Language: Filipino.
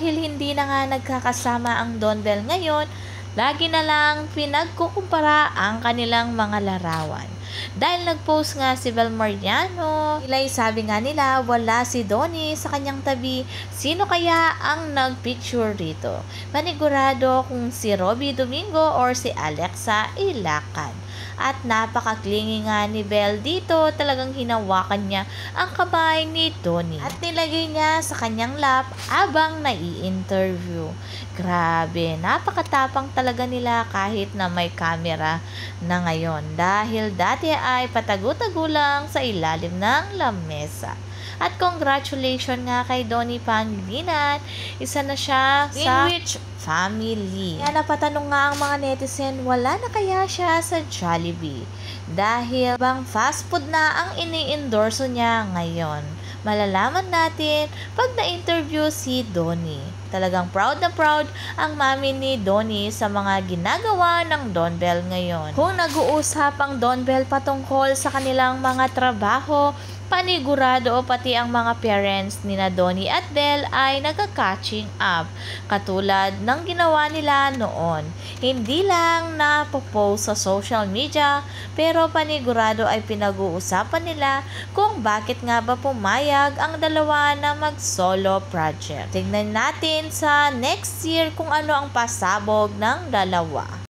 dahil hindi na nga nagkakasama ang Don Bell ngayon, lagi na lang pinagkukumpara ang kanilang mga larawan. Dahil nag-post nga si Bel Mariano, sabi nga nila wala si Donnie sa kanyang tabi, sino kaya ang nagpicture rito? Panigurado kung si Robby Domingo or si Alexa Ilacan. At napaka-clingy nga ni Bel dito, talagang hinawakan niya ang kamay ni Donnie at nilagay niya sa kanyang lap habang nai-interview. Grabe, napakatapang talaga nila kahit na may camera na ngayon dahil dati ay patago-tago lang sa ilalim ng lamesa. At congratulations nga kay Donnie Pangilinan, isa na siya sa rich family. Kaya napatanong nga ang mga netizen, wala na kaya siya sa Jollibee? Dahil bang fast food na ang ini-endorso niya ngayon? Malalaman natin pag na-interview si Donnie. Talagang proud na proud ang mami ni Donnie sa mga ginagawa ng Don Bell ngayon. Kung nag-uusap ang Don Bell patungkol sa kanilang mga trabaho, panigurado o pati ang mga parents ni na Donnie at Bell ay nagka-catching up. Katulad ng ginawa nila noon. Hindi lang napopost sa social media, pero panigurado ay pinag-uusapan nila kung bakit nga ba pumayag ang dalawa na mag-solo project. Tignan natin sa next year kung ano ang pasabog ng dalawa.